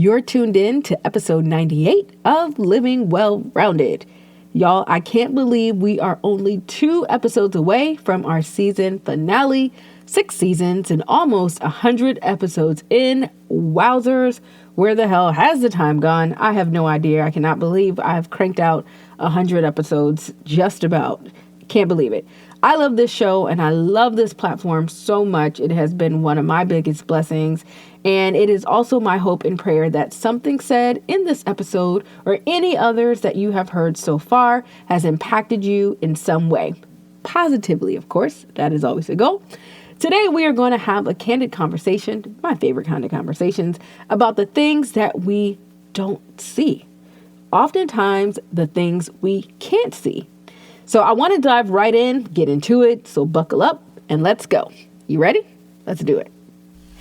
You're tuned in to episode 98 of Living Well Rounded. Y'all, I can't believe we are only 2 episodes away from our season finale. 6 seasons and almost 100 episodes in. Wowzers, where the hell has the time gone? I have no idea. I cannot believe I've cranked out 100 episodes just about. Can't believe it. I love this show and I love this platform so much. It has been one of my biggest blessings. And it is also my hope and prayer that something said in this episode or any others that you have heard so far has impacted you in some way. Positively, of course. That is always the goal. Today, we are going to have a candid conversation, my favorite kind of conversations, about the things that we don't see. Oftentimes, the things we can't see. So I want to dive right in, get into it. So buckle up and let's go. You ready? Let's do it.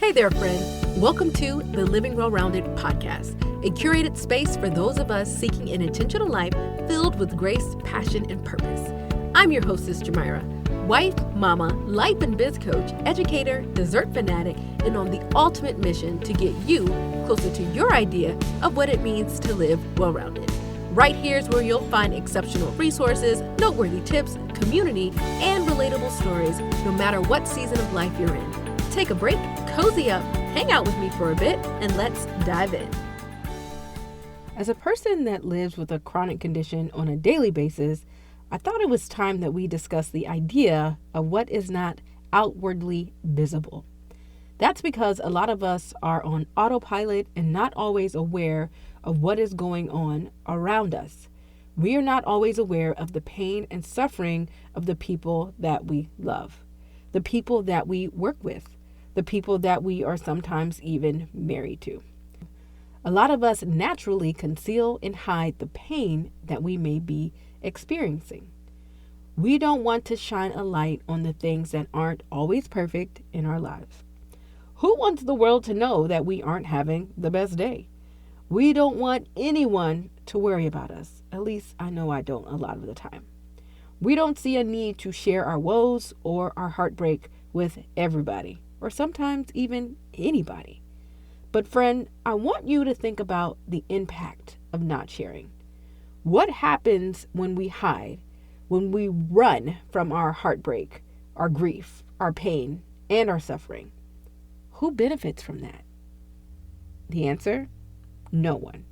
Hey there, friend. Welcome to the Living Well Rounded podcast, a curated space for those of us seeking an intentional life filled with grace, passion, and purpose. I'm your hostess, Jamira, wife, mama, life and biz coach, educator, dessert fanatic, and on the ultimate mission to get you closer to your idea of what it means to live well-rounded. Right here is where you'll find exceptional resources, noteworthy tips, community, and relatable stories, no matter what season of life you're in. Take a break, cozy up, hang out with me for a bit, and let's dive in. As a person that lives with a chronic condition on a daily basis, I thought it was time that we discuss the idea of what is not outwardly visible. That's because a lot of us are on autopilot and not always aware of what is going on around us. We are not always aware of the pain and suffering of the people that we love, the people that we work with, the people that we are sometimes even married to. A lot of us naturally conceal and hide the pain that we may be experiencing. We don't want to shine a light on the things that aren't always perfect in our lives. Who wants the world to know that we aren't having the best day? We don't want anyone to worry about us. At least I know I don't a lot of the time. We don't see a need to share our woes or our heartbreak with everybody, or sometimes even anybody. But friend, I want you to think about the impact of not sharing. What happens when we hide, when we run from our heartbreak, our grief, our pain, and our suffering? Who benefits from that? The answer? No one.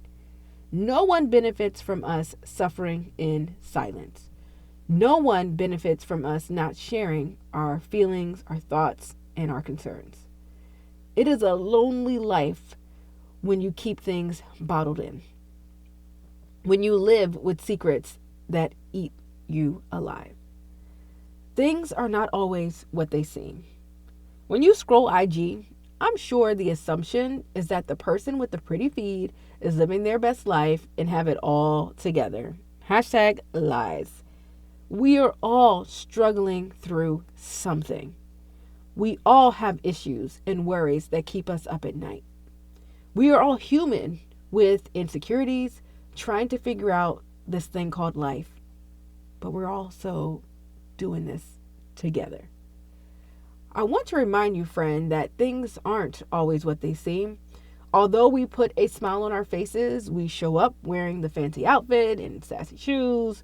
No one benefits from us suffering in silence. No one benefits from us not sharing our feelings, our thoughts, and our concerns. It is a lonely life when you keep things bottled in. When you live with secrets that eat you alive. Things are not always what they seem. When you scroll IG, I'm sure the assumption is that the person with the pretty feed is living their best life and have it all together. Hashtag lies. We are all struggling through something. We all have issues and worries that keep us up at night. We are all human with insecurities, trying to figure out this thing called life. But we're also doing this together. I want to remind you, friend, that things aren't always what they seem. Although we put a smile on our faces, we show up wearing the fancy outfit and sassy shoes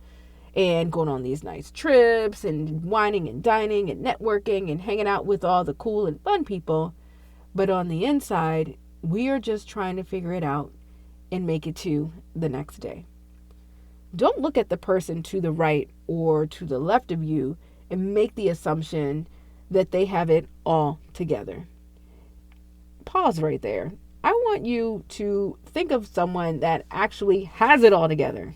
and going on these nice trips and whining and dining and networking and hanging out with all the cool and fun people. But on the inside, we are just trying to figure it out and make it to the next day. Don't look at the person to the right or to the left of you and make the assumption that they have it all together. Pause right there. I want you to think of someone that actually has it all together.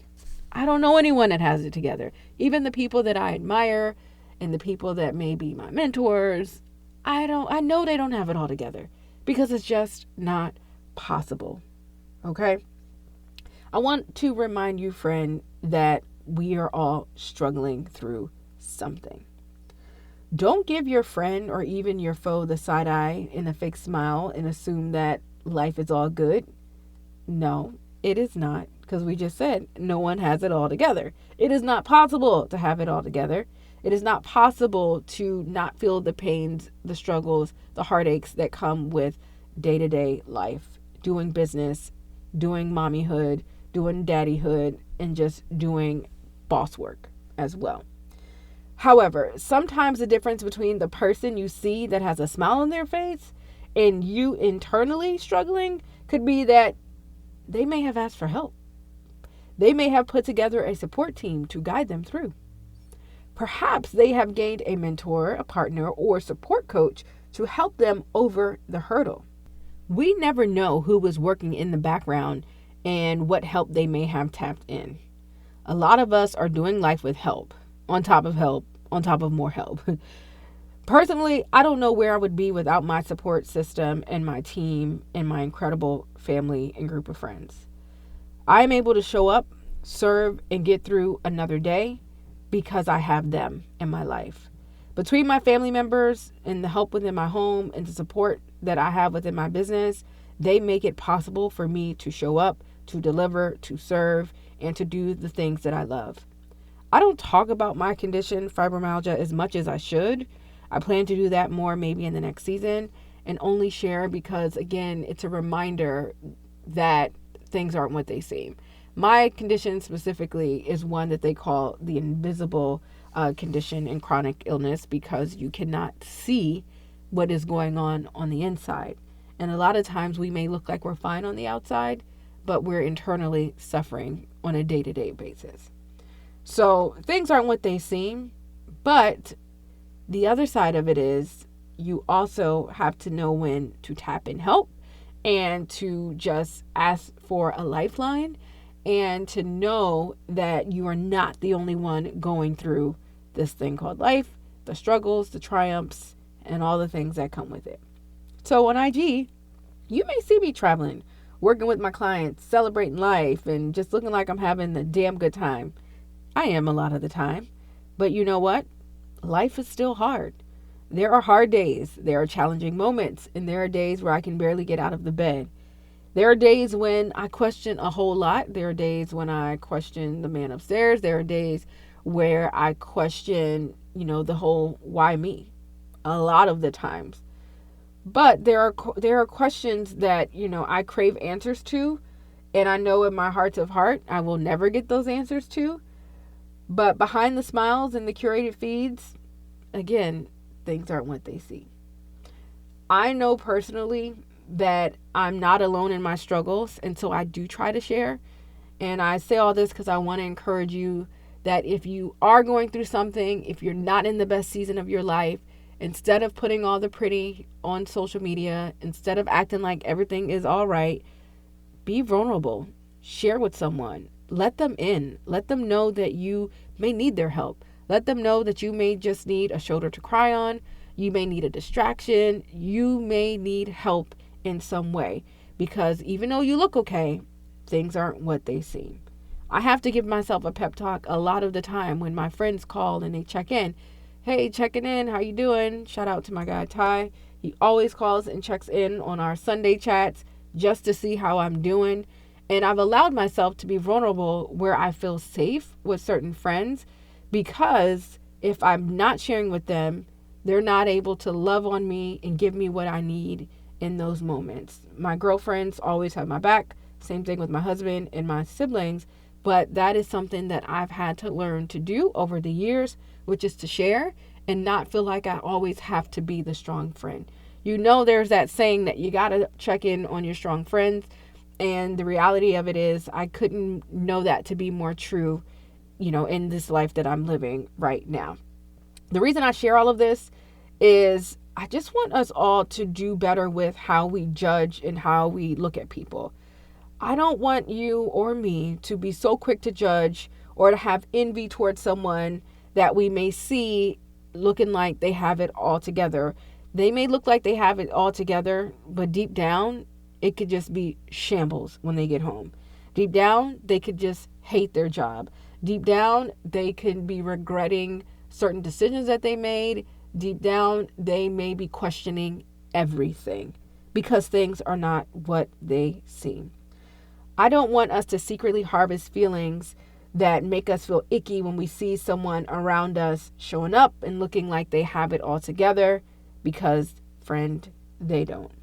I don't know anyone that has it together. Even the people that I admire and the people that may be my mentors, I know they don't have it all together because it's just not possible. Okay? I want to remind you, friend, that we are all struggling through something. Don't give your friend or even your foe the side eye and a fake smile and assume that life is all good. No, it is not, because we just said no one has it all together. It is not possible to have it all together. It is not possible to not feel the pains, the struggles, the heartaches that come with day-to-day life doing business, doing mommyhood, doing daddyhood, and just doing boss work as well. However, sometimes the difference between the person you see that has a smile on their face and you internally struggling could be that they may have asked for help. They may have put together a support team to guide them through. Perhaps they have gained a mentor, a partner, or support coach to help them over the hurdle. We never know who was working in the background and what help they may have tapped in. A lot of us are doing life with help, on top of more help. Personally, I don't know where I would be without my support system and my team and my incredible family and group of friends. I'm able to show up, serve, and get through another day because I have them in my life. Between my family members and the help within my home and the support that I have within my business, they make it possible for me to show up, to deliver, to serve, and to do the things that I love. I don't talk about my condition, fibromyalgia, as much as I should. I plan to do that more maybe in the next season and only share because, again, it's a reminder that things aren't what they seem. My condition specifically is one that they call the invisible condition and chronic illness because you cannot see what is going on the inside. And a lot of times we may look like we're fine on the outside, but we're internally suffering on a day-to-day basis. So things aren't what they seem, but the other side of it is you also have to know when to tap in help and to just ask for a lifeline and to know that you are not the only one going through this thing called life, the struggles, the triumphs, and all the things that come with it. So on IG, you may see me traveling, working with my clients, celebrating life, and just looking like I'm having a damn good time. I am a lot of the time. But you know what? Life is still hard. There are hard days. There are challenging moments. And there are days where I can barely get out of the bed. There are days when I question a whole lot. There are days when I question the man upstairs. There are days where I question, the whole why me a lot of the times. But there are questions that, I crave answers to. And I know in my heart of heart, I will never get those answers to. But behind the smiles and the curated feeds, again, things aren't what they see. I know personally that I'm not alone in my struggles, and so I do try to share. And I say all this because I want to encourage you that if you are going through something, if you're not in the best season of your life, instead of putting all the pretty on social media, instead of acting like everything is all right, be vulnerable. Share with someone. Let them in. Let them know that you may need their help. Let them know that you may just need a shoulder to cry on. You may need a distraction. You may need help in some way, because even though you look okay, things aren't what they seem. I have to give myself a pep talk a lot of the time when my friends call and they check in. Hey, checking in. How you doing? Shout out to my guy, Ty. He always calls and checks in on our Sunday chats just to see how I'm doing. And I've allowed myself to be vulnerable where I feel safe with certain friends, because if I'm not sharing with them, they're not able to love on me and give me what I need in those moments. My girlfriends always have my back. Same thing with my husband and my siblings. But that is something that I've had to learn to do over the years, which is to share and not feel like I always have to be the strong friend. There's that saying that you got to check in on your strong friends. And the reality of it is I couldn't know that to be more true, in this life that I'm living right now. The reason I share all of this is I just want us all to do better with how we judge and how we look at people. I don't want you or me to be so quick to judge or to have envy towards someone that we may see looking like they have it all together. They may look like they have it all together, but deep down, it could just be shambles when they get home. Deep down, they could just hate their job. Deep down, they could be regretting certain decisions that they made. Deep down, they may be questioning everything because things are not what they seem. I don't want us to secretly harvest feelings that make us feel icky when we see someone around us showing up and looking like they have it all together, because, friend, they don't.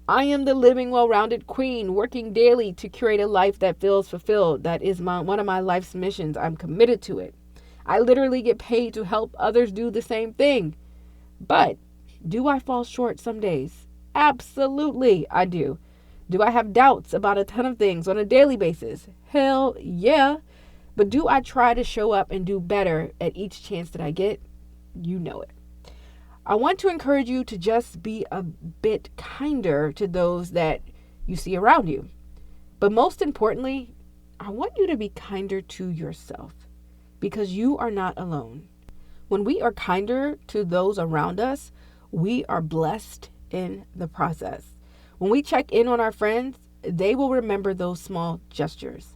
I am the living, well-rounded queen, working daily to curate a life that feels fulfilled. That is one of my life's missions. I'm committed to it. I literally get paid to help others do the same thing. But do I fall short some days? Absolutely, I do. Do I have doubts about a ton of things on a daily basis? Hell yeah. But do I try to show up and do better at each chance that I get? You know it. I want to encourage you to just be a bit kinder to those that you see around you. But most importantly, I want you to be kinder to yourself because you are not alone. When we are kinder to those around us, we are blessed in the process. When we check in on our friends, they will remember those small gestures.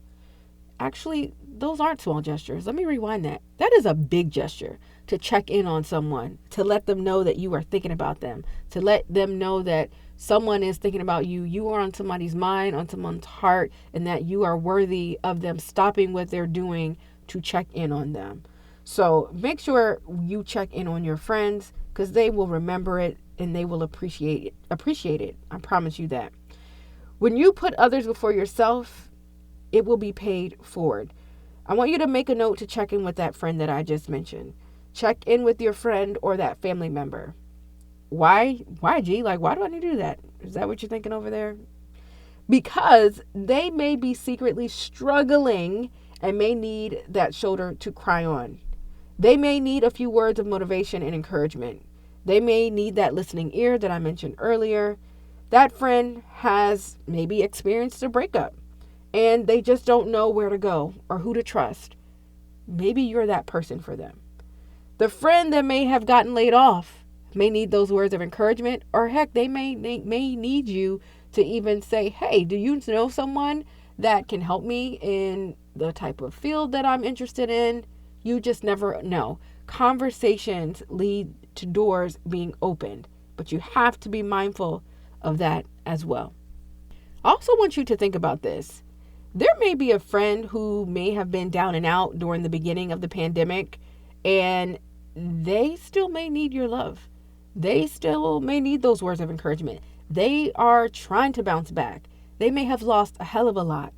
Actually, those aren't small gestures. Let me rewind that. That is a big gesture to check in on someone, to let them know that you are thinking about them, to let them know that someone is thinking about you. You are on somebody's mind, on someone's heart, and that you are worthy of them stopping what they're doing to check in on them. So make sure you check in on your friends because they will remember it and they will appreciate it. I promise you that. When you put others before yourself, it will be paid forward. I want you to make a note to check in with that friend that I just mentioned. Check in with your friend or that family member. Why, G? Like, why do I need to do that? Is that what you're thinking over there? Because they may be secretly struggling and may need that shoulder to cry on. They may need a few words of motivation and encouragement. They may need that listening ear that I mentioned earlier. That friend has maybe experienced a breakup and they just don't know where to go or who to trust. Maybe you're that person for them. The friend that may have gotten laid off may need those words of encouragement, or heck, they may need you to even say, hey, do you know someone that can help me in the type of field that I'm interested in? You just never know. Conversations lead to doors being opened, but you have to be mindful of that as well. I also want you to think about this. There may be a friend who may have been down and out during the beginning of the pandemic, and they still may need your love. They still may need those words of encouragement. They are trying to bounce back. They may have lost a hell of a lot,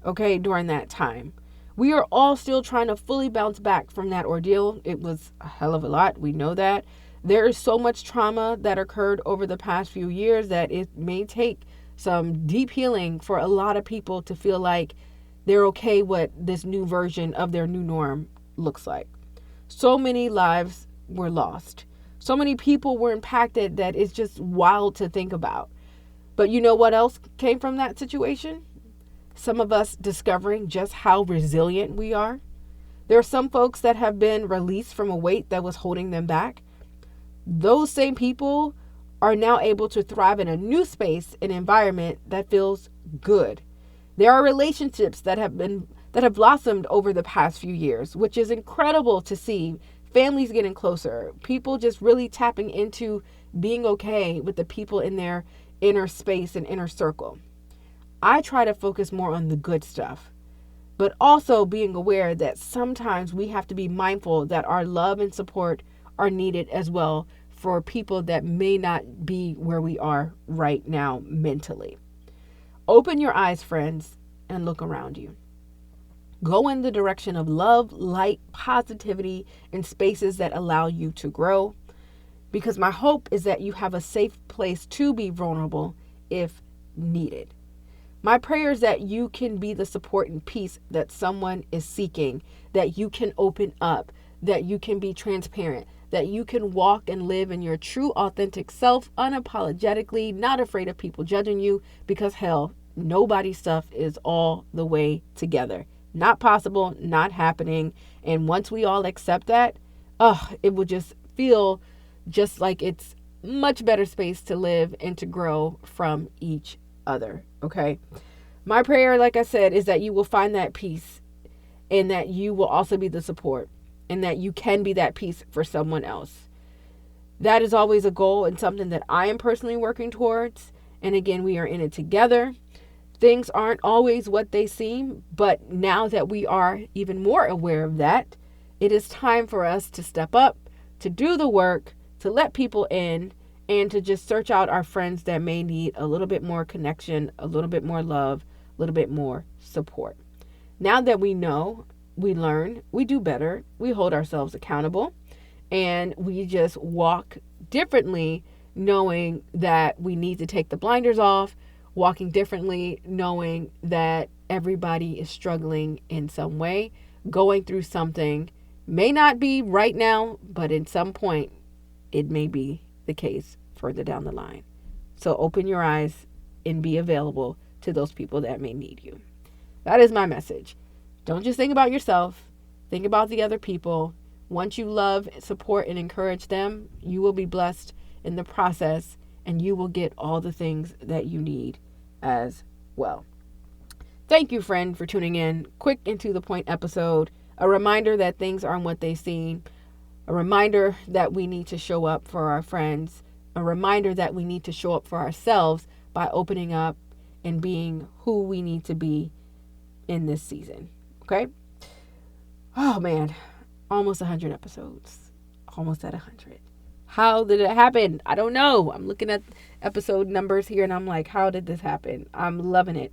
during that time. We are all still trying to fully bounce back from that ordeal. It was a hell of a lot. We know that. There is so much trauma that occurred over the past few years that it may take some deep healing for a lot of people to feel like they're okay what this new version of their new norm looks like. So many lives were lost. So many people were impacted that it's just wild to think about. But you know what else came from that situation? Some of us discovering just how resilient we are. There are some folks that have been released from a weight that was holding them back. Those same people are now able to thrive in a new space and environment that feels good. There are relationships that have blossomed over the past few years, which is incredible to see. Families getting closer, people just really tapping into being okay with the people in their inner space and inner circle. I try to focus more on the good stuff, but also being aware that sometimes we have to be mindful that our love and support are needed as well for people that may not be where we are right now mentally. Open your eyes, friends, and look around you. Go in the direction of love, light, positivity, and spaces that allow you to grow. Because my hope is that you have a safe place to be vulnerable if needed. My prayer is that you can be the support and peace that someone is seeking, that you can open up, that you can be transparent, that you can walk and live in your true, authentic self, unapologetically, not afraid of people judging you, because hell, nobody's stuff is all the way together. Not possible, not happening. And once we all accept that, it will just feel just like it's much better space to live and to grow from each other. Okay. My prayer, like I said, is that you will find that peace and that you will also be the support and that you can be that peace for someone else. That is always a goal and something that I am personally working towards. And again, we are in it together. Things aren't always what they seem, but now that we are even more aware of that, it is time for us to step up, to do the work, to let people in, and to just search out our friends that may need a little bit more connection, a little bit more love, a little bit more support. Now that we know, we learn, we do better, we hold ourselves accountable, and we just walk differently, knowing that we need to take the blinders off, walking differently, knowing that everybody is struggling in some way, going through something. May not be right now, but at some point, it may be the case further down the line. So open your eyes and be available to those people that may need you. That is my message. Don't just think about yourself. Think about the other people. Once you love, support, and encourage them, you will be blessed in the process, and you will get all the things that you need as well. Thank you, friend, for tuning in. Quick and to the point episode. A reminder that things aren't what they seem. A reminder that we need to show up for our friends. A reminder that we need to show up for ourselves by opening up and being who we need to be in this season. Okay? Oh, man. Almost 100 episodes. Almost at 100. How did it happen? I don't know. I'm looking at episode numbers here and I'm like, how did this happen? I'm loving it.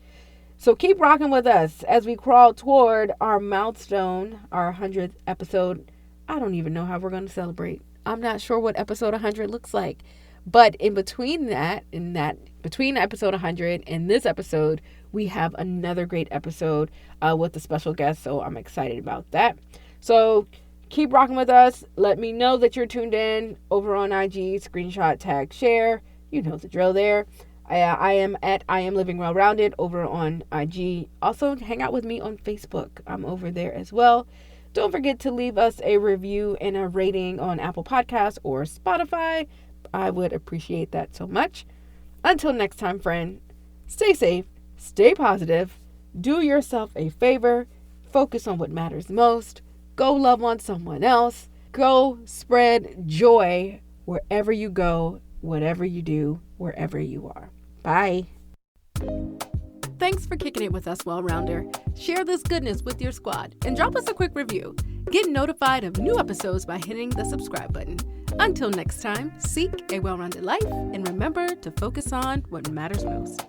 So keep rocking with us as we crawl toward our milestone, our 100th episode. I don't even know how we're going to celebrate. I'm not sure what episode 100 looks like. But in between between episode 100 and this episode, we have another great episode with a special guest. So I'm excited about that. So keep rocking with us. Let me know that you're tuned in over on IG, screenshot, tag, share. You know the drill there. I am at I Am Living Well Rounded over on IG. Also, hang out with me on Facebook. I'm over there as well. Don't forget to leave us a review and a rating on Apple Podcasts or Spotify. I would appreciate that so much. Until next time, friend, stay safe, stay positive, do yourself a favor, focus on what matters most, go love on someone else, go spread joy wherever you go, whatever you do, wherever you are. Bye. Thanks for kicking it with us, Well-Rounder. Share this goodness with your squad and drop us a quick review. Get notified of new episodes by hitting the subscribe button. Until next time, seek a well-rounded life and remember to focus on what matters most.